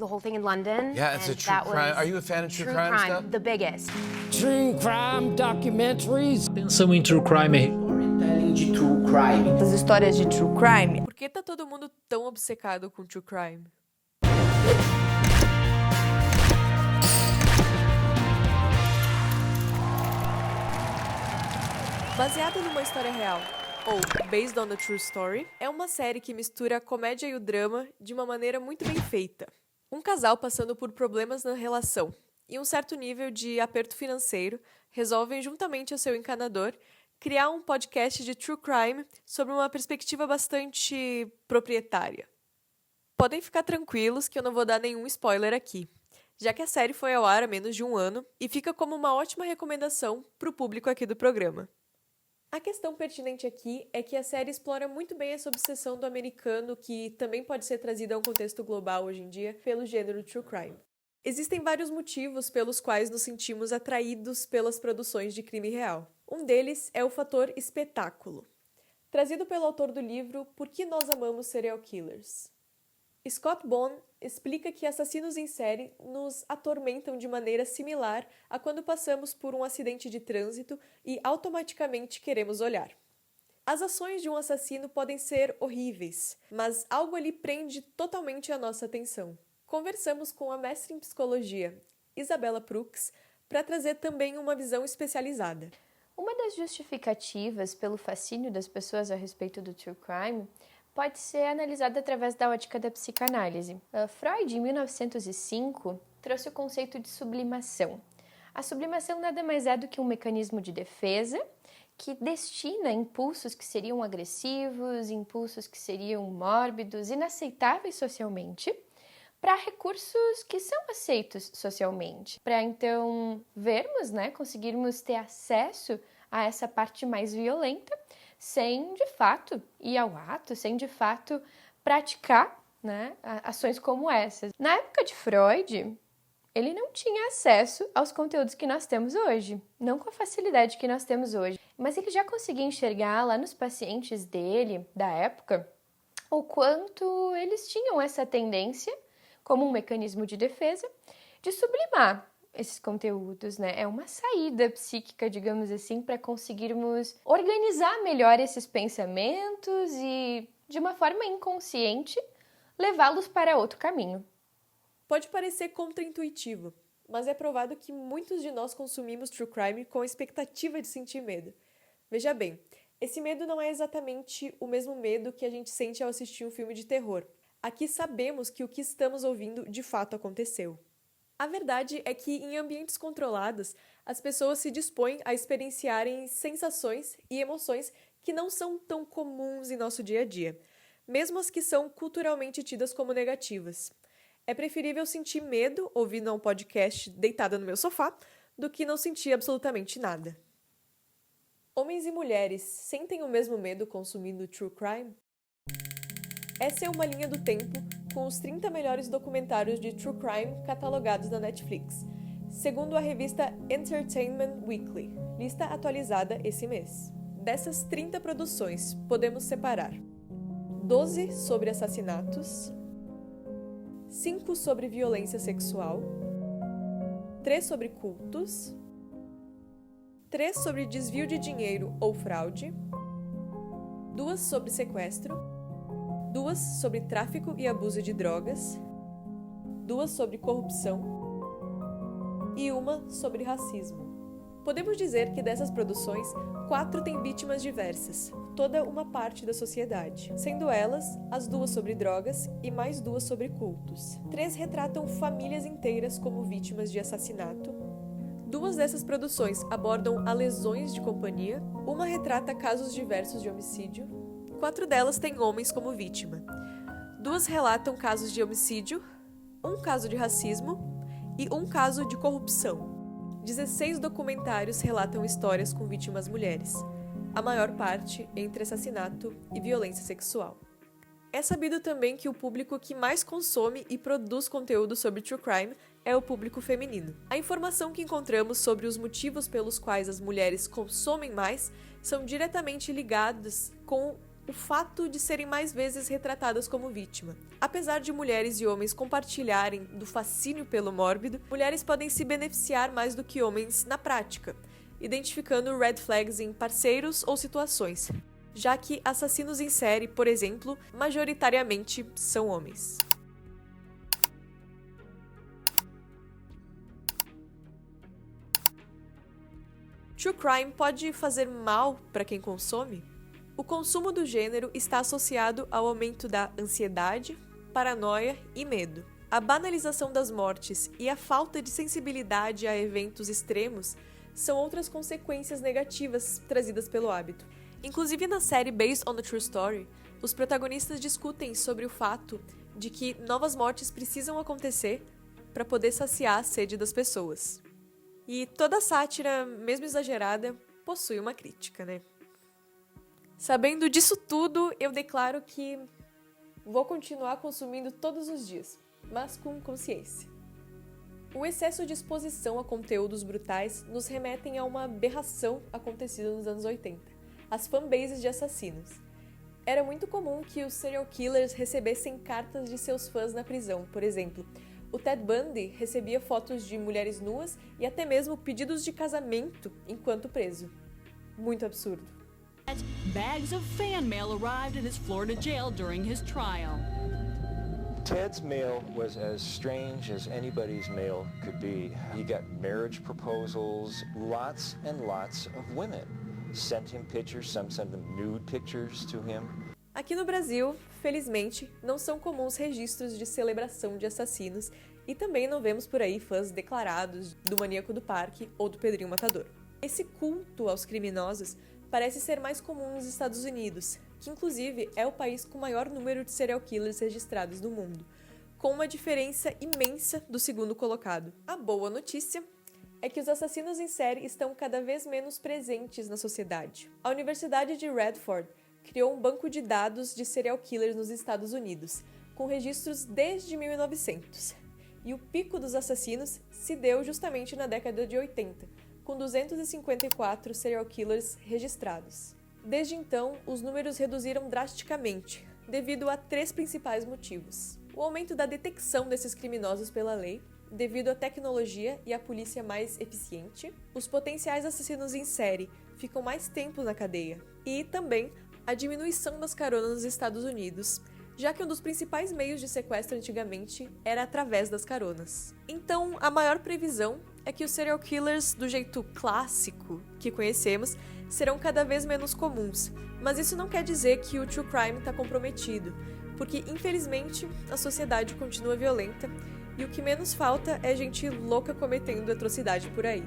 the whole thing in London. Yeah, it's a true crime. Are you a fan of true crime stuff? The biggest. True crime documentaries. Pensamos em true crime. Storytelling de true crime. Das histórias de true crime. Por que tá todo mundo tão obcecado com true crime? Baseado numa história real, ou Based on a True Story, é uma série que mistura a comédia e o drama de uma maneira muito bem feita. Um casal passando por problemas na relação e um certo nível de aperto financeiro resolvem, juntamente ao seu encanador, criar um podcast de true crime sobre uma perspectiva bastante proprietária. Podem ficar tranquilos que eu não vou dar nenhum spoiler aqui, já que a série foi ao ar há menos de um ano e fica como uma ótima recomendação para o público aqui do programa. A questão pertinente aqui é que a série explora muito bem essa obsessão do americano, que também pode ser trazida a um contexto global hoje em dia, pelo gênero true crime. Existem vários motivos pelos quais nos sentimos atraídos pelas produções de crime real. Um deles é o fator espetáculo, trazido pelo autor do livro Por que Nós Amamos Serial Killers. Scott Bond explica que assassinos em série nos atormentam de maneira similar a quando passamos por um acidente de trânsito e automaticamente queremos olhar. As ações de um assassino podem ser horríveis, mas algo ali prende totalmente a nossa atenção. Conversamos com a mestre em psicologia, Isabella Prux, para trazer também uma visão especializada. Uma das justificativas pelo fascínio das pessoas a respeito do true crime pode ser analisada através da ótica da psicanálise. Freud, em 1905, trouxe o conceito de sublimação. A sublimação nada mais é do que um mecanismo de defesa que destina impulsos que seriam agressivos, impulsos que seriam mórbidos, inaceitáveis socialmente, para recursos que são aceitos socialmente. Para então vermos, conseguirmos ter acesso a essa parte mais violenta, sem de fato ir ao ato, sem de fato praticar ações como essas. Na época de Freud, ele não tinha acesso aos conteúdos que nós temos hoje, não com a facilidade que nós temos hoje, mas ele já conseguia enxergar lá nos pacientes dele, da época, o quanto eles tinham essa tendência, como um mecanismo de defesa, de sublimar esses conteúdos, É uma saída psíquica, digamos assim, para conseguirmos organizar melhor esses pensamentos e, de uma forma inconsciente, levá-los para outro caminho. Pode parecer contraintuitivo, mas é provado que muitos de nós consumimos true crime com a expectativa de sentir medo. Veja bem, esse medo não é exatamente o mesmo medo que a gente sente ao assistir um filme de terror. Aqui sabemos que o que estamos ouvindo de fato aconteceu. A verdade é que, em ambientes controlados, as pessoas se dispõem a experienciarem sensações e emoções que não são tão comuns em nosso dia a dia, mesmo as que são culturalmente tidas como negativas. É preferível sentir medo ouvindo um podcast deitada no meu sofá do que não sentir absolutamente nada. Homens e mulheres sentem o mesmo medo consumindo true crime? Essa é uma linha do tempo com os 30 melhores documentários de true crime catalogados na Netflix, segundo a revista Entertainment Weekly, lista atualizada esse mês. Dessas 30 produções, podemos separar 12 sobre assassinatos, 5 sobre violência sexual, 3 sobre cultos, 3 sobre desvio de dinheiro ou fraude, 2 sobre sequestro, 2 sobre tráfico e abuso de drogas, 2 sobre corrupção e 1 sobre racismo. Podemos dizer que dessas produções, 4 têm vítimas diversas, toda uma parte da sociedade, sendo elas as 2 sobre drogas e mais 2 sobre cultos. 3 retratam famílias inteiras como vítimas de assassinato. 2 dessas produções abordam as lesões de companhia, 1 retrata casos diversos de homicídio, 4 delas têm homens como vítima. 2 relatam casos de homicídio, 1 caso de racismo e 1 caso de corrupção. 16 documentários relatam histórias com vítimas mulheres, a maior parte entre assassinato e violência sexual. É sabido também que o público que mais consome e produz conteúdo sobre true crime é o público feminino. A informação que encontramos sobre os motivos pelos quais as mulheres consomem mais são diretamente ligadas com o fato de serem mais vezes retratadas como vítima. Apesar de mulheres e homens compartilharem do fascínio pelo mórbido, mulheres podem se beneficiar mais do que homens na prática, identificando red flags em parceiros ou situações, já que assassinos em série, por exemplo, majoritariamente são homens. True crime pode fazer mal para quem consome? O consumo do gênero está associado ao aumento da ansiedade, paranoia e medo. A banalização das mortes e a falta de sensibilidade a eventos extremos são outras consequências negativas trazidas pelo hábito. Inclusive na série Based on a True Story, os protagonistas discutem sobre o fato de que novas mortes precisam acontecer para poder saciar a sede das pessoas. E toda sátira, mesmo exagerada, possui uma crítica, né? Sabendo disso tudo, eu declaro que vou continuar consumindo todos os dias, mas com consciência. O excesso de exposição a conteúdos brutais nos remetem a uma aberração acontecida nos anos 80, as fanbases de assassinos. Era muito comum que os serial killers recebessem cartas de seus fãs na prisão, por exemplo. O Ted Bundy recebia fotos de mulheres nuas e até mesmo pedidos de casamento enquanto preso. Muito absurdo. Bags of fan mail arrived at his Florida jail during his trial. Ted's mail was as strange as anybody's mail could be. He got marriage proposals, lots and lots of women sent him pictures, some sent them nude pictures to him. Aqui no Brasil, felizmente, não são comuns registros de celebração de assassinos e também não vemos por aí fãs declarados do Maníaco do Parque ou do Pedrinho Matador. Esse culto aos criminosos parece ser mais comum nos Estados Unidos, que inclusive é o país com o maior número de serial killers registrados no mundo, com uma diferença imensa do segundo colocado. A boa notícia é que os assassinos em série estão cada vez menos presentes na sociedade. A Universidade de Radford criou um banco de dados de serial killers nos Estados Unidos, com registros desde 1900. E o pico dos assassinos se deu justamente na década de 80, com 254 serial killers registrados. Desde então, os números reduziram drasticamente, devido a 3 principais motivos. O aumento da detecção desses criminosos pela lei, devido à tecnologia e à polícia mais eficiente. Os potenciais assassinos em série ficam mais tempo na cadeia. E também a diminuição das caronas nos Estados Unidos, já que um dos principais meios de sequestro antigamente era através das caronas. Então, a maior previsão é que os serial killers, do jeito clássico que conhecemos, serão cada vez menos comuns. Mas isso não quer dizer que o true crime está comprometido, porque, infelizmente, a sociedade continua violenta e o que menos falta é gente louca cometendo atrocidade por aí.